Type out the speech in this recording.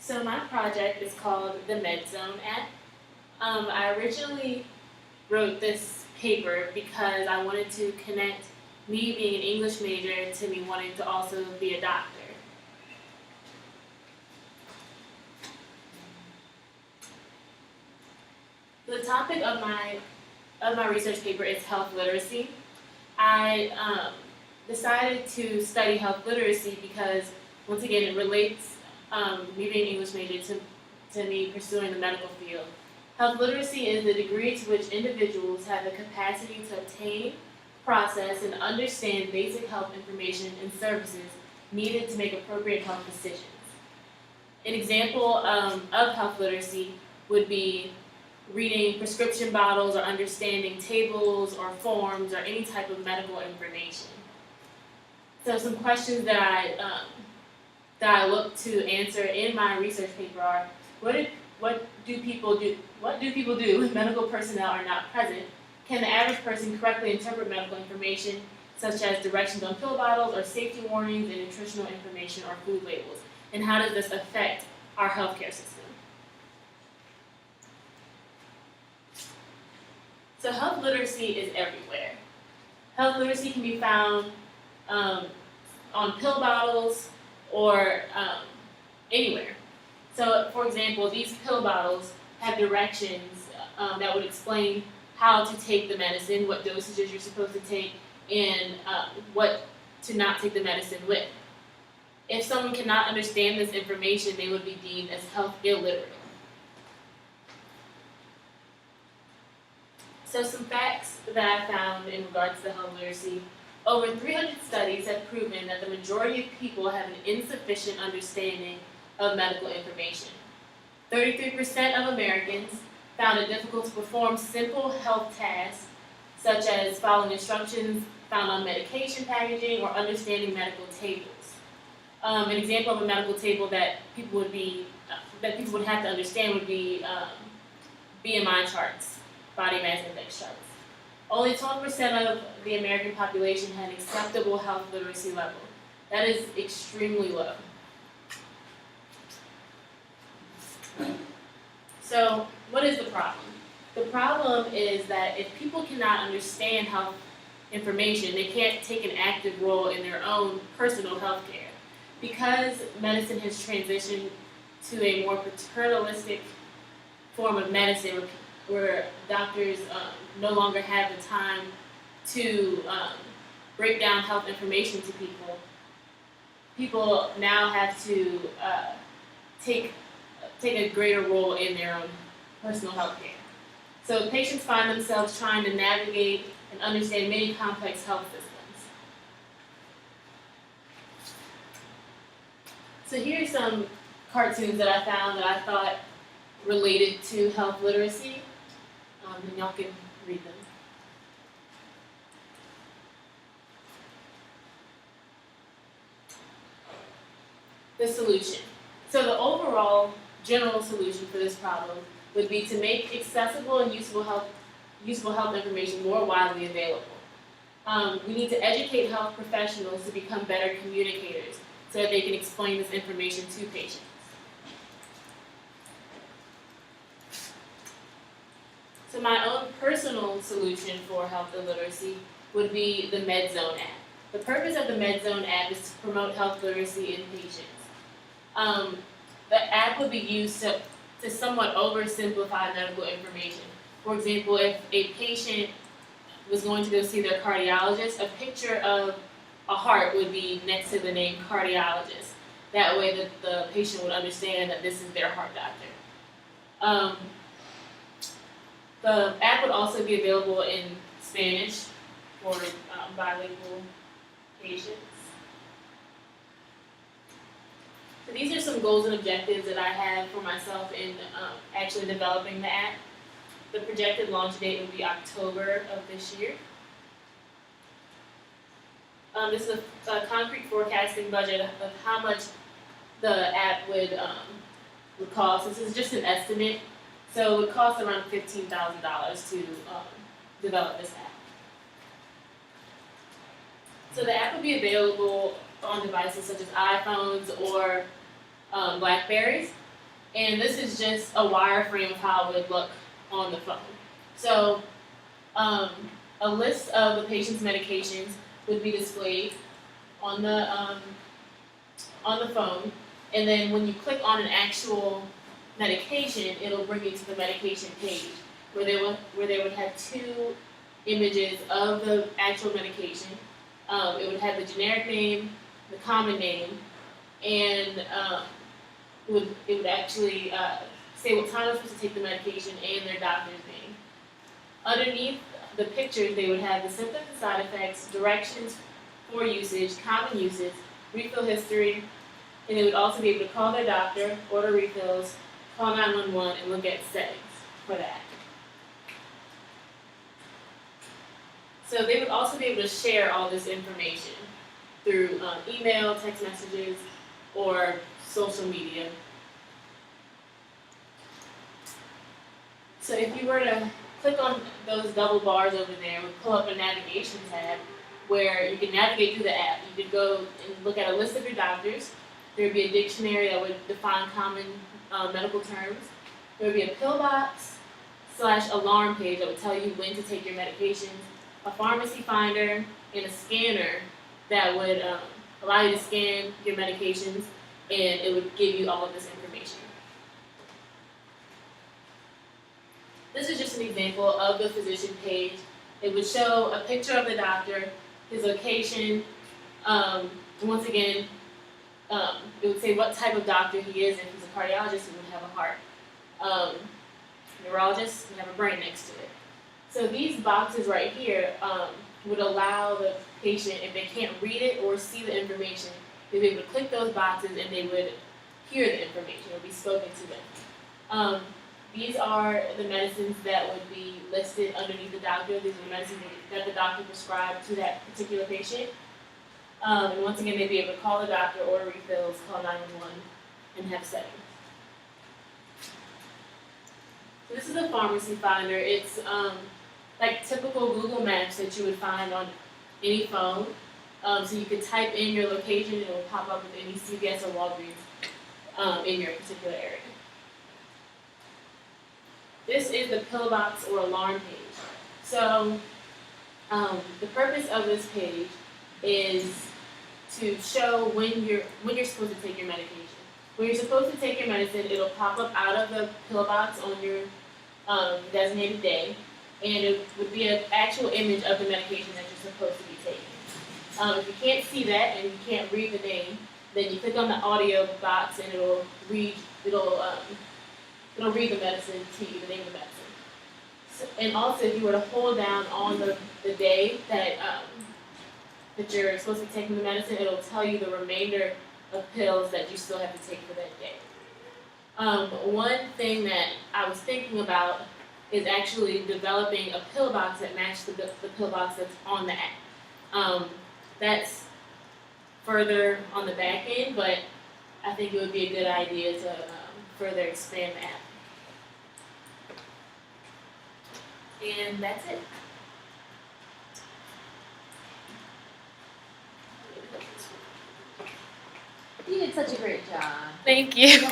So my project is called the MedZone app. I originally wrote this paper because I wanted to connect me being an English major to me wanting to also be a doctor. The topic of my research paper is health literacy. I decided to study health literacy because, once again, it relates me being an English major to me pursuing the medical field. Health literacy is the degree to which individuals have the capacity to obtain, process, and understand basic health information and services needed to make appropriate health decisions. An example of health literacy would be reading prescription bottles or understanding tables or forms or any type of medical information. So some questions that I look to answer in my research paper are: what do people do when medical personnel are not present? Can the average person correctly interpret medical information, such as directions on pill bottles or safety warnings and nutritional information or food labels? And how does this affect our healthcare system? So health literacy is everywhere. Health literacy can be found on pill bottles or anywhere. So, for example, these pill bottles have directions that would explain how to take the medicine, what dosages you're supposed to take, and what to not take the medicine with. If someone cannot understand this information, they would be deemed as health illiterate. So some facts that I found in regards to health literacy: over 300 studies have proven that the majority of people have an insufficient understanding of medical information. 33% of Americans found it difficult to perform simple health tasks, such as following instructions found on medication packaging or understanding medical tables. An example of a medical table that people would have to understand would be BMI charts, body mass index charts. Only 12% of the American population had an acceptable health literacy level. That is extremely low. So, what is the problem? The problem is that if people cannot understand health information, they can't take an active role in their own personal health care. Because medicine has transitioned to a more paternalistic form of medicine, where doctors no longer have the time to break down health information to people, people now have to take a greater role in their own personal health care. So patients find themselves trying to navigate and understand many complex health systems. So here are some cartoons that I found that I thought related to health literacy, and y'all can read them. The solution. So the overall general solution for this problem would be to make accessible and useful health information more widely available. We need to educate health professionals to become better communicators so that they can explain this information to patients. So my own personal solution for health illiteracy would be the MedZone app. The purpose of the MedZone app is to promote health literacy in patients. The app would be used to somewhat oversimplify medical information. For example, if a patient was going to go see their cardiologist, a picture of a heart would be next to the name cardiologist. That way the patient would understand that this is their heart doctor. The app would also be available in Spanish for bilingual patients. So these are some goals and objectives that I have for myself in actually developing the app. The projected launch date would be October of this year. This is a concrete forecasting budget of how much the app would cost. This is just an estimate. So it would cost around $15,000 to develop this app. So the app would be available on devices such as iPhones or Blackberries. And this is just a wireframe of how it would look on the phone. So a list of the patient's medications would be displayed on the phone, and then when you click on an actual medication, it'll bring you to the medication page where they would have two images of the actual medication. It would have the generic name, the common name, and it would actually say what time they're supposed to take the medication and their doctor's name. Underneath the pictures, they would have the symptoms and side effects, directions for usage, common uses, refill history, and they would also be able to call their doctor, order refills, call 911, and look at settings for that. So they would also be able to share all this information through email, text messages, or social media. So if you were to click on those double bars over there, we'll pull up a navigation tab where you can navigate through the app. You could go and look at a list of your doctors. There would be a dictionary that would define common medical terms. There would be a pillbox/alarm page that would tell you when to take your medications, a pharmacy finder, and a scanner that would allow you to scan your medications, and it would give you all of this information. This is just an example of the physician page. It would show a picture of the doctor, his location, once again, it would say what type of doctor he is. If he's a cardiologist, he would have a heart. Neurologist, would have a brain next to it. So these boxes right here would allow the patient, if they can't read it or see the information, they'd be able to click those boxes and they would hear the information. It would be spoken to them. These are the medicines that would be listed underneath the doctor. These are the medicines that the doctor prescribed to that particular patient. And once again, they'd be able to call the doctor, order refills, call 911, and have settings. So this is a pharmacy finder. It's like typical Google Maps that you would find on any phone. So you could type in your location and it will pop up with any CVS or Walgreens in your particular area. This is the pillbox or alarm page. So the purpose of this page is to show when you're supposed to take your medication. When you're supposed to take your medicine, it'll pop up out of the pillbox on your designated day, and it would be an actual image of the medication that you're supposed to be taking. If you can't see that and you can't read the name, then you click on the audio box and it'll read the medicine to you, the name of the medicine. So, and also, if you were to hold down on the day that you're supposed to be taking the medicine, it'll tell you the remainder of pills that you still have to take for that day. One thing that I was thinking about is actually developing a pill box that matches the pill box that's on the app. That's further on the back end, but I think it would be a good idea to further expand the app. And that's it. You did such a great job. Thank you.